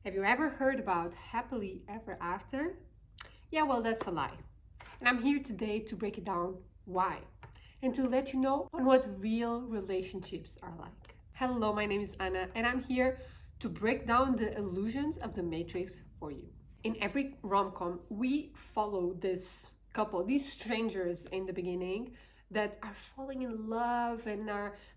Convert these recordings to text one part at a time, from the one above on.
Have you ever heard about happily ever after? Yeah, well, that's a lie. And I'm here today to break it down why and to let you know on what real relationships are like. Hello, my name is Anna, and I'm here to break down the illusions of the Matrix for you. In every rom-com, we follow this couple, these strangers in the beginning that are falling in love and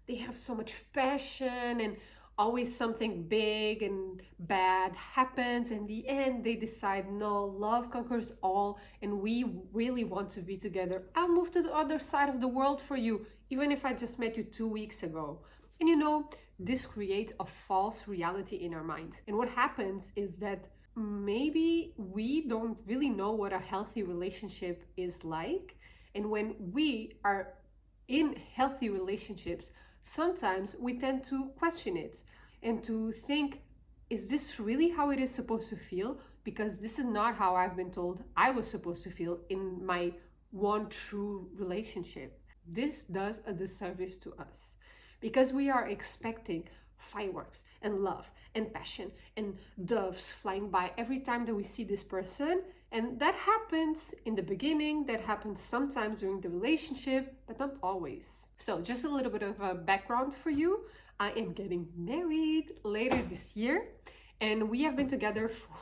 they have so much passion, and always something big and bad happens. In the end, they decide, no, love conquers all, and we really want to be together. I'll move to the other side of the world for you, even if I just met you 2 weeks ago. And this creates a false reality in our minds. And what happens is that maybe we don't really know what a healthy relationship is like. And when we are in healthy relationships, sometimes we tend to question it and to think, is this really how it is supposed to feel? Because this is not how I've been told I was supposed to feel in my one true relationship. This does a disservice to us because we are expecting fireworks and love and passion and doves flying by every time that we see this person. And that happens in the beginning, that happens sometimes during the relationship, but not always. So just a little bit of a background for you. I am getting married later this year, and we have been together for...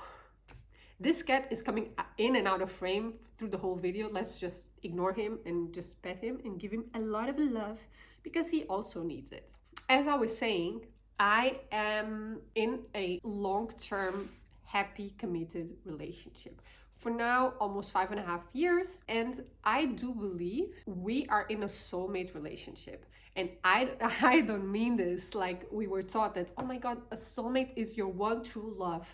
This cat is coming in and out of frame through the whole video. Let's just ignore him and just pet him and give him a lot of love because he also needs it. As I was saying, I am in a long-term, happy, committed relationship for now almost 5.5 years, and I do believe we are in a soulmate relationship. And I don't mean this like we were taught that, oh my god, a soulmate is your one true love.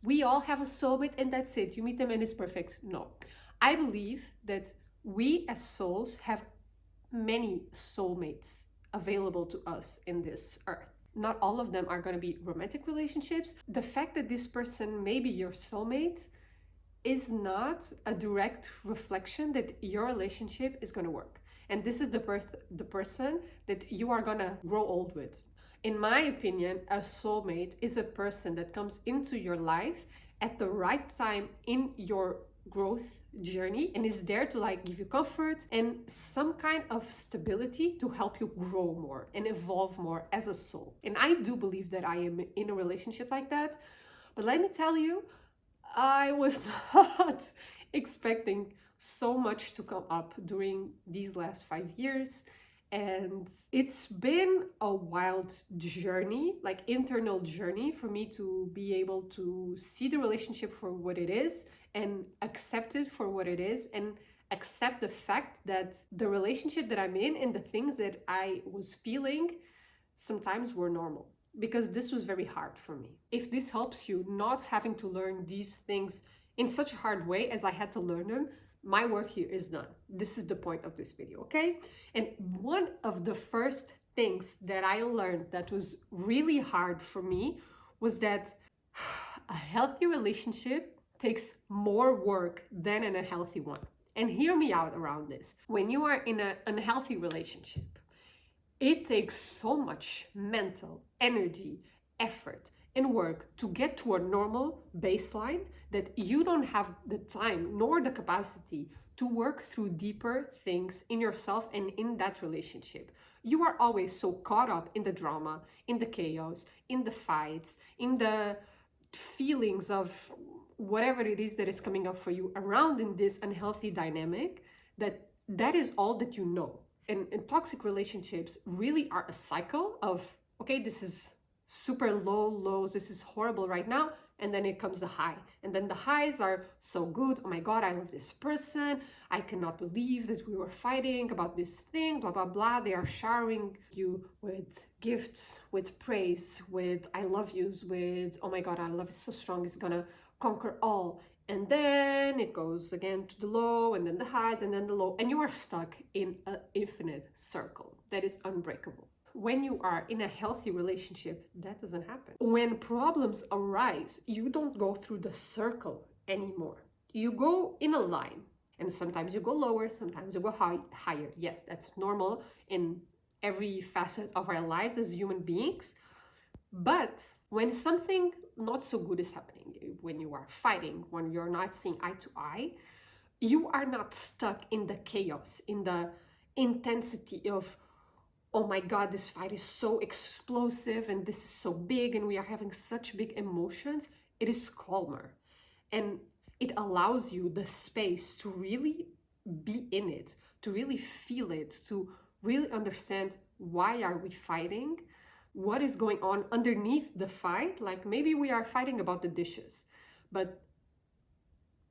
We all have a soulmate and that's it. You meet them and it's perfect. No. I believe that we as souls have many soulmates available to us in this earth. Not all of them are going to be romantic relationships. The fact that this person may be your soulmate is not a direct reflection that your relationship is going to work. And this is the person that you are going to grow old with. In my opinion, a soulmate is a person that comes into your life at the right time in your growth journey and is there to give you comfort and some kind of stability to help you grow more and evolve more as a soul. And I do believe that I am in a relationship like that. But let me tell you, I was not expecting so much to come up during these last 5 years. And it's been a wild journey, internal journey, for me to be able to see the relationship for what it is and accept it for what it is, and accept the fact that the relationship that I'm in and the things that I was feeling sometimes were normal, because this was very hard for me. If this helps you not having to learn these things in such a hard way as I had to learn them, my work here is done. This is the point of this video, okay? And one of the first things that I learned that was really hard for me was that a healthy relationship takes more work than an unhealthy one. And hear me out around this. When you are in an unhealthy relationship, it takes so much mental energy, effort, and work to get to a normal baseline that you don't have the time nor the capacity to work through deeper things in yourself and in that relationship. You are always so caught up in the drama, in the chaos, in the fights, in the feelings of whatever it is that is coming up for you around in this unhealthy dynamic, that is all that you know. And toxic relationships really are a cycle of, okay, this is super lows, this is horrible right now, and then it comes the high, and then the highs are so good. Oh my god, I love this person, I cannot believe that we were fighting about this thing, blah blah blah. They are showering you with gifts, with praise, with I love yous, with oh my god, I love it so strong, it's gonna conquer all. And then it goes again to the low, and then the highs, and then the low, and you are stuck in an infinite circle that is unbreakable. When you are in a healthy relationship, that doesn't happen. When problems arise, you don't go through the circle anymore. You go in a line, and sometimes you go lower, sometimes you go higher. Yes, that's normal in every facet of our lives as human beings. But when something not so good is happening, when you are fighting, when you're not seeing eye to eye, you are not stuck in the chaos, in the intensity of, oh my God, this fight is so explosive and this is so big and we are having such big emotions. It is calmer, and it allows you the space to really be in it, to really feel it, to really understand why are we fighting, what is going on underneath the fight. Like maybe we are fighting about the dishes, but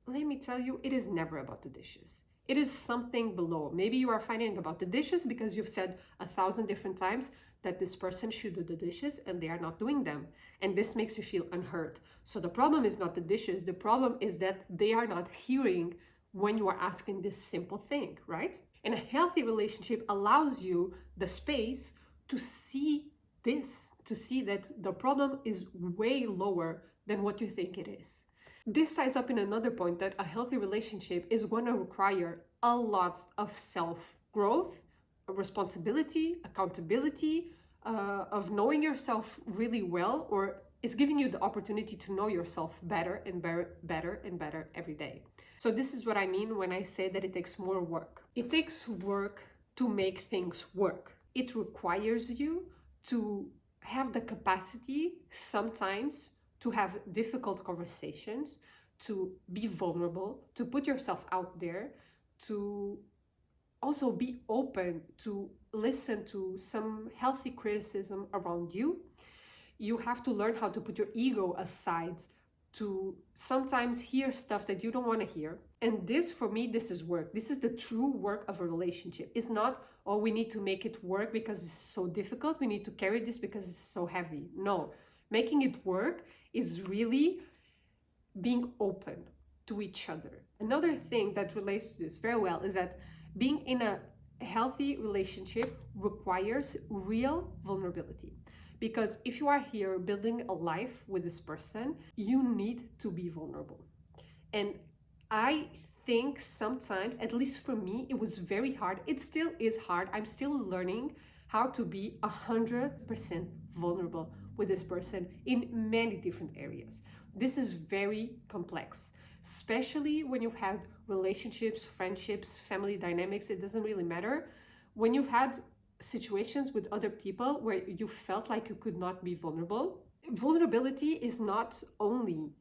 let me tell you, it is never about the dishes. It is something below. Maybe you are fighting about the dishes because you've said 1,000 different times that this person should do the dishes and they are not doing them. And this makes you feel unheard. So the problem is not the dishes. The problem is that they are not hearing when you are asking this simple thing, right? And a healthy relationship allows you the space to see this, to see that the problem is way lower than what you think it is. This ties up in another point, that a healthy relationship is going to require a lot of self-growth, responsibility, accountability, of knowing yourself really well, or is giving you the opportunity to know yourself better and better and better every day. So this is what I mean when I say that it takes more work. It takes work to make things work. It requires you to have the capacity sometimes to have difficult conversations, to be vulnerable, to put yourself out there, to also be open to listen to some healthy criticism around you. You have to learn how to put your ego aside to sometimes hear stuff that you don't want to hear. And this, for me, this is work. This is the true work of a relationship. It's not, oh, we need to make it work because it's so difficult. We need to carry this because it's so heavy. No, making it work is really being open to each other. Another thing that relates to this very well is that being in a healthy relationship requires real vulnerability. Because if you are here building a life with this person, you need to be vulnerable. And I think sometimes, at least for me, it was very hard. It still is hard. I'm still learning how to be 100% vulnerable with this person in many different areas. This is very complex, especially when you've had relationships, friendships, family dynamics. It doesn't really matter. When you've had situations with other people where you felt like you could not be vulnerable, vulnerability is not only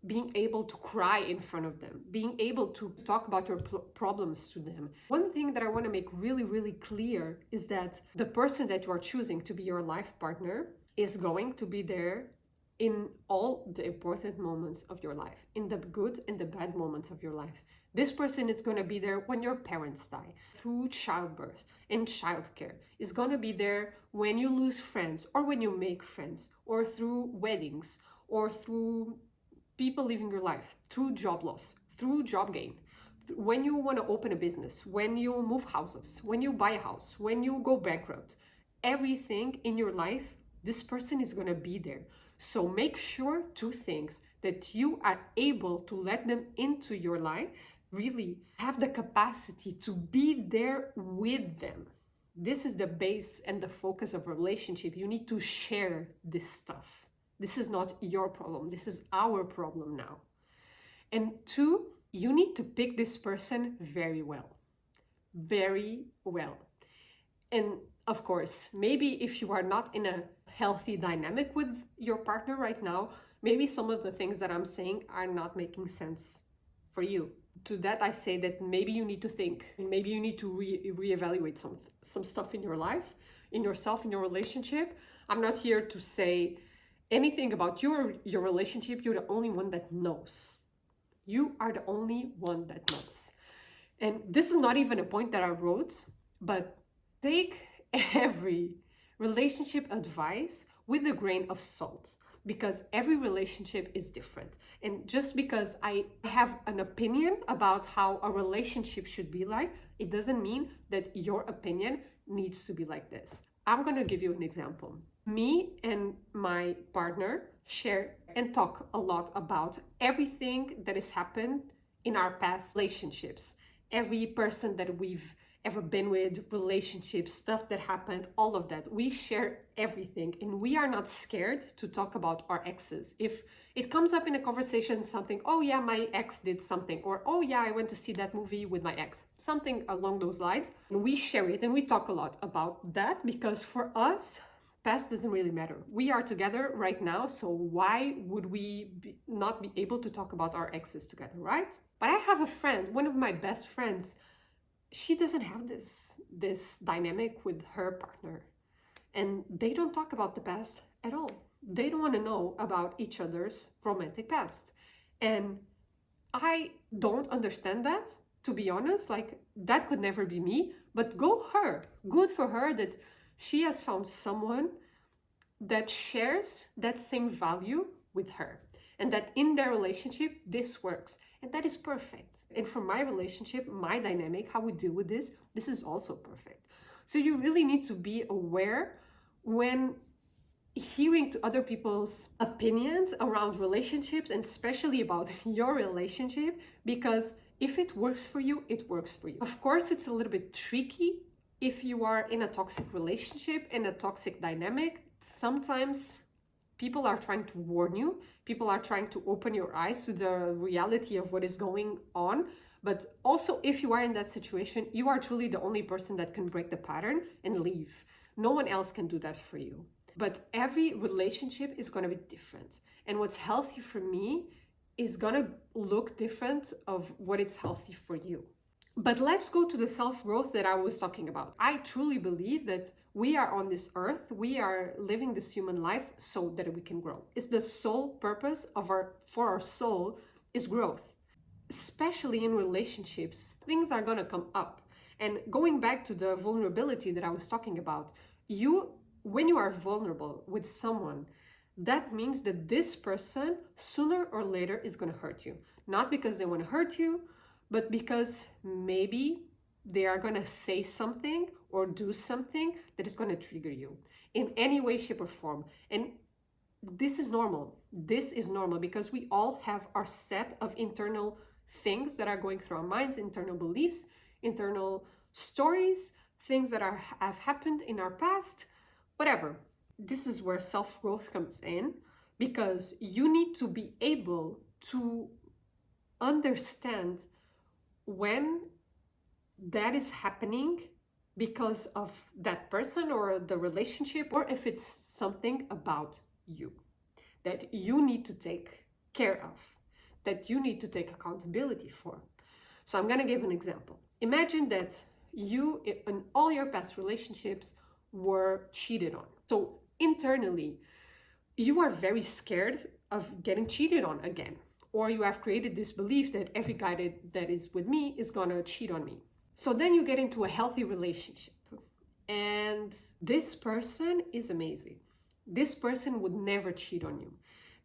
being able to cry in front of them, being able to talk about your problems to them. One thing that I want to make really, really clear is that the person that you are choosing to be your life partner is going to be there in all the important moments of your life, in the good and the bad moments of your life. This person is going to be there when your parents die, through childbirth and childcare. Is going to be there when you lose friends or when you make friends, or through weddings, or through people living your life, through job loss, through job gain, when you want to open a business, when you move houses, when you buy a house, when you go bankrupt. Everything in your life, this person is going to be there. So make sure two things: that you are able to let them into your life, really have the capacity to be there with them. This is the base and the focus of a relationship. You need to share this stuff. This is not your problem. This is our problem now. And two, you need to pick this person very well. Very well. And of course, maybe if you are not in a healthy dynamic with your partner right now, maybe some of the things that I'm saying are not making sense for you. To that, I say that maybe you need to think, maybe you need to reevaluate some stuff in your life, in yourself, in your relationship. I'm not here to say anything about your relationship. You're the only one that knows. You are the only one that knows. And this is not even a point that I wrote, but take every relationship advice with a grain of salt, because every relationship is different. And just because I have an opinion about how a relationship should be like, it doesn't mean that your opinion needs to be like this. I'm going to give you an example. Me and my partner share and talk a lot about everything that has happened in our past relationships. Every person that we've ever been with, relationships, stuff that happened, all of that. We share everything, and we are not scared to talk about our exes. If it comes up in a conversation, something, oh yeah, my ex did something, or oh yeah, I went to see that movie with my ex, something along those lines, and we share it and we talk a lot about that, because for us, past doesn't really matter. We are together right now, so why would we not be able to talk about our exes together, right? But I have a friend, one of my best friends, she doesn't have this dynamic with her partner, and they don't talk about the past at all. They don't want to know about each other's romantic past, and I don't understand that, to be honest. Like, that could never be me, but go her, good for her that she has found someone that shares that same value with her, and that in their relationship this works, and that is perfect. And for my relationship, my dynamic, how we deal with this is also perfect. So you really need to be aware when hearing to other people's opinions around relationships, and especially about your relationship, because if it works for you, it works for you. Of course, it's a little bit tricky if you are in a toxic relationship, in a toxic dynamic. Sometimes people are trying to warn you, people are trying to open your eyes to the reality of what is going on. But also, if you are in that situation, you are truly the only person that can break the pattern and leave. No one else can do that for you. But every relationship is going to be different, and what's healthy for me is going to look different of what is healthy for you. But let's go to the self-growth that I was talking about. I truly believe that we are on this earth, we are living this human life so that we can grow. It's the sole purpose for our soul is growth. Especially in relationships, things are gonna come up. And going back to the vulnerability that I was talking about, when you are vulnerable with someone, that means that this person sooner or later is gonna hurt you. Not because they wanna hurt you, but because maybe they are gonna say something or do something that is gonna trigger you in any way, shape, or form. And this is normal. This is normal because we all have our set of internal things that are going through our minds, internal beliefs, internal stories, things that have happened in our past, whatever. This is where self-growth comes in, because you need to be able to understand when that is happening because of that person or the relationship, or if it's something about you that you need to take care of, that you need to take accountability for. So I'm going to give an example. Imagine that you, in all your past relationships, were cheated on. So internally, you are very scared of getting cheated on again. Or you have created this belief that every guy that is with me is gonna cheat on me. So then you get into a healthy relationship, and this person is amazing. This person would never cheat on you.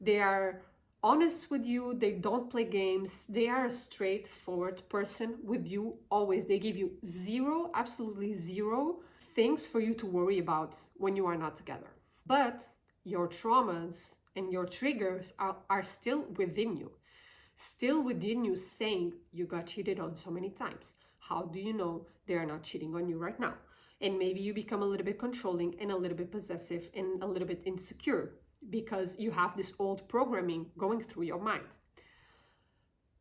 They are honest with you, they don't play games, they are a straightforward person with you always. They give you zero, absolutely zero things for you to worry about when you are not together. But your traumas and your triggers are still within you. Still within you, saying you got cheated on so many times. How do you know they are not cheating on you right now? And maybe you become a little bit controlling and a little bit possessive and a little bit insecure because you have this old programming going through your mind.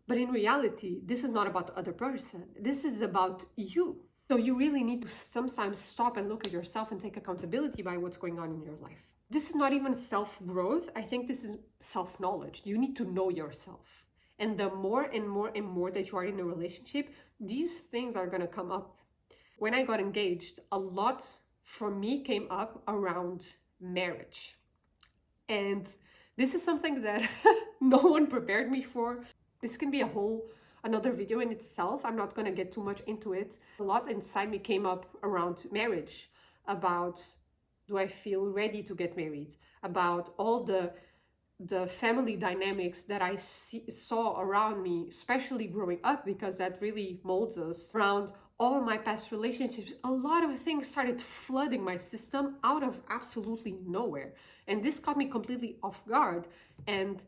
But in reality, this is not about the other person. This is about you. So you really need to sometimes stop and look at yourself and take accountability by what's going on in your life. This is not even self-growth. I think this is self-knowledge. You need to know yourself. And the more and more and more that you are in a relationship, these things are going to come up. When I got engaged, a lot for me came up around marriage. And this is something that no one prepared me for. This can be another video in itself. I'm not going to get too much into it. A lot inside me came up around marriage, about do I feel ready to get married, about all the family dynamics that I saw around me, especially growing up, because that really molds us, around all of my past relationships. A lot of things started flooding my system out of absolutely nowhere. And this caught me completely off guard. And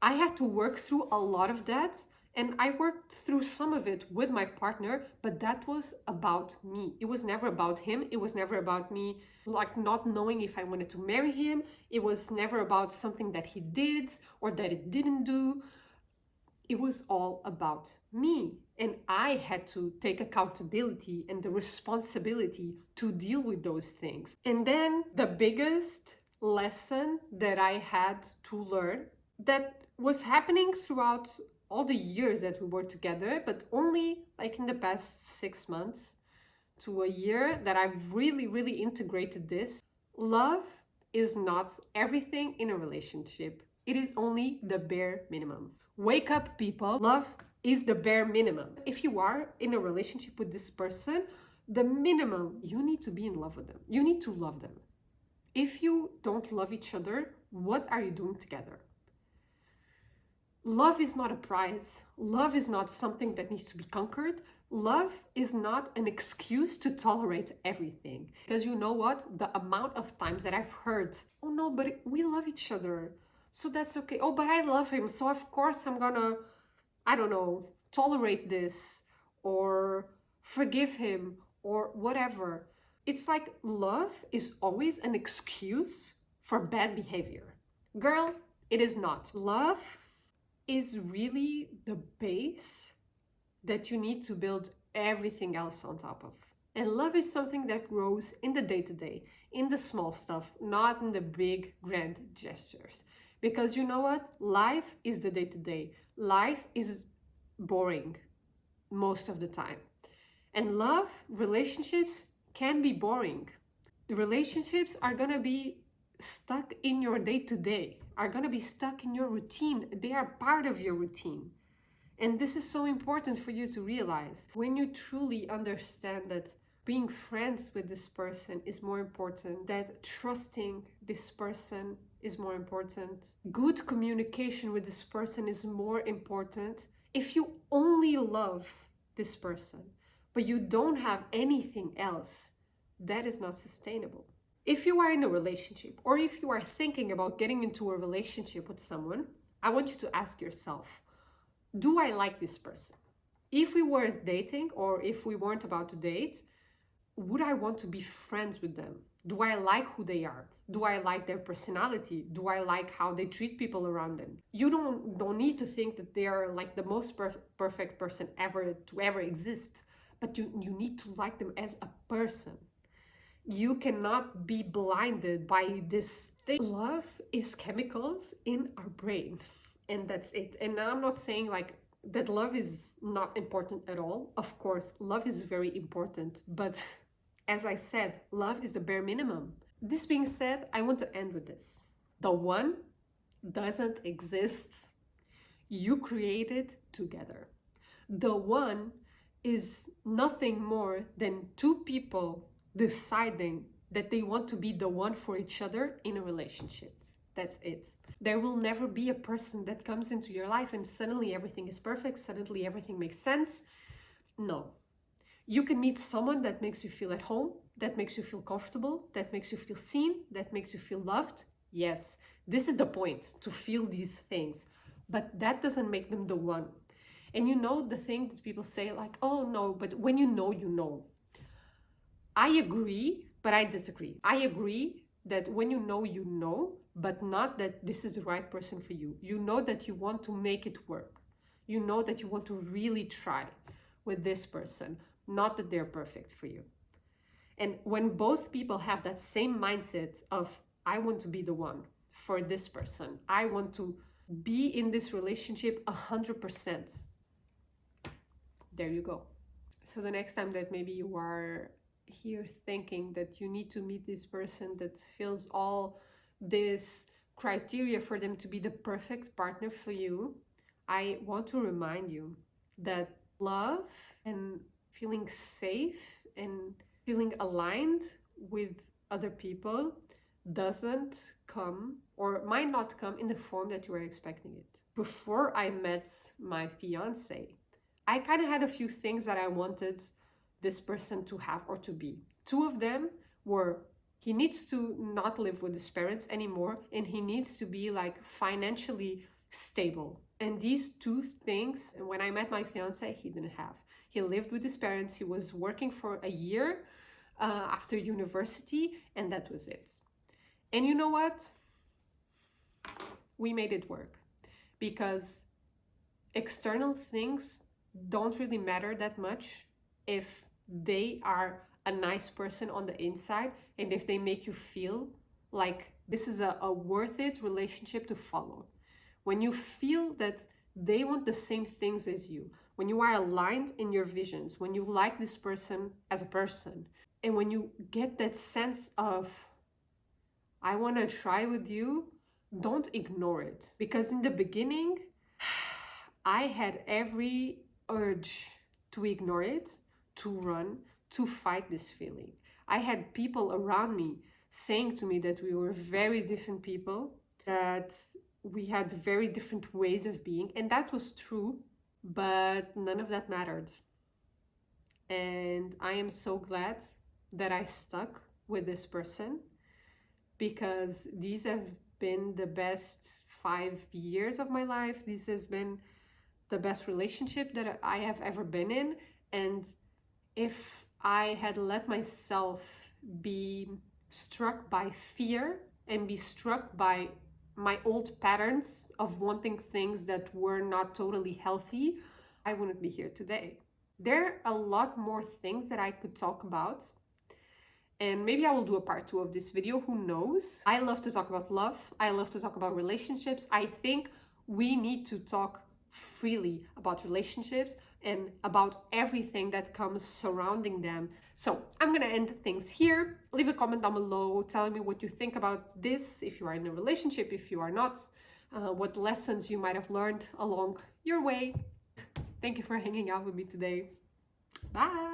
I had to work through a lot of that And I worked through some of it with my partner, but that was about me. It was never about him. It was never about me, like not knowing if I wanted to marry him. It was never about something that he did or that it didn't do. It was all about me. And I had to take accountability and the responsibility to deal with those things. And then the biggest lesson that I had to learn, that was happening throughout all the years that we were together, but only like in the past 6 months to a year that I've really integrated this. Love is not everything in a relationship. It is only the bare minimum. Wake up, people. Love is the bare minimum. If you are in a relationship with this person, the minimum, you need to be in love with them. You need to love them. If you don't love each other, what are you doing together? Love is not a prize. Love is not something that needs to be conquered. Love is not an excuse to tolerate everything. Because you know what? The amount of times that I've heard, oh no, but we love each other, so that's okay. Oh, but I love him, so of course I'm gonna, I don't know, tolerate this or forgive him or whatever. It's like love is always an excuse for bad behavior. Girl, it is not. Love is really the base that you need to build everything else on top of. And love is something that grows in the day-to-day, in the small stuff, not in the big grand gestures. Because you know what? Life is the day-to-day. Life is boring most of the time. And love, relationships can be boring. The relationships are gonna be stuck in your day-to-day, are gonna be stuck in your routine. They are part of your routine. And this is so important for you to realize. When you truly understand that being friends with this person is more important, that trusting this person is more important, good communication with this person is more important. If you only love this person, but you don't have anything else, that is not sustainable. If you are in a relationship, or if you are thinking about getting into a relationship with someone, I want you to ask yourself, do I like this person? If we weren't dating, or if we weren't about to date, would I want to be friends with them? Do I like who they are? Do I like their personality? Do I like how they treat people around them? You don't need to think that they are like the most perfect person ever to ever exist, but you need to like them as a person. You cannot be blinded by this thing. Love is chemicals in our brain, and that's it. And I'm not saying like that love is not important at all. Of course, love is very important, but as I said, love is the bare minimum. This being said, I want to end with this. The one doesn't exist. You create it together. The one is nothing more than two people deciding that they want to be the one for each other in a relationship. That's it. There will never be a person that comes into your life and suddenly everything is perfect, suddenly everything makes sense. No. You can meet someone that makes you feel at home, that makes you feel comfortable, that makes you feel seen, that makes you feel loved. Yes, this is the point, to feel these things. But that doesn't make them the one. And you know the thing that people say like, oh no, but when you know, you know. I agree, but I disagree. I agree that when you know, but not that this is the right person for you. You know that you want to make it work. You know that you want to really try with this person, not that they're perfect for you. And when both people have that same mindset of, I want to be the one for this person, I want to be in this relationship 100%, there you go. So the next time that maybe you are here thinking that you need to meet this person that fills all this criteria for them to be the perfect partner for you, I want to remind you that love and feeling safe and feeling aligned with other people doesn't come, or might not come, in the form that you were expecting it. Before I met my fiance, I kind of had a few things that I wanted this person to have or to be. Two of them were, he needs to not live with his parents anymore, and he needs to be like financially stable. And these two things, when I met my fiance, he didn't have. He lived with his parents, he was working for a year after university, and that was it. And you know what? We made it work because external things don't really matter that much if they are a nice person on the inside and if they make you feel like this is a worth it relationship to follow. When you feel that they want the same things as you, when you are aligned in your visions, when you like this person as a person, and when you get that sense of, I want to try with you, don't ignore it. Because in the beginning, I had every urge to ignore it, to run, to fight this feeling. I had people around me saying to me that we were very different people, that we had very different ways of being, and that was true, but none of that mattered. And I am so glad that I stuck with this person, because these have been the best 5 years of my life. This has been the best relationship that I have ever been in. And if I had let myself be struck by fear and be struck by my old patterns of wanting things that were not totally healthy, I wouldn't be here today. There are a lot more things that I could talk about, and maybe I will do a part 2 of this video, who knows? I love to talk about love. I love to talk about relationships. I think we need to talk freely about relationships and about everything that comes surrounding them. So I'm gonna end things here. Leave a comment down below telling me what you think about this, if you are in a relationship, if you are not, what lessons you might have learned along your way. Thank you for hanging out with me today. Bye!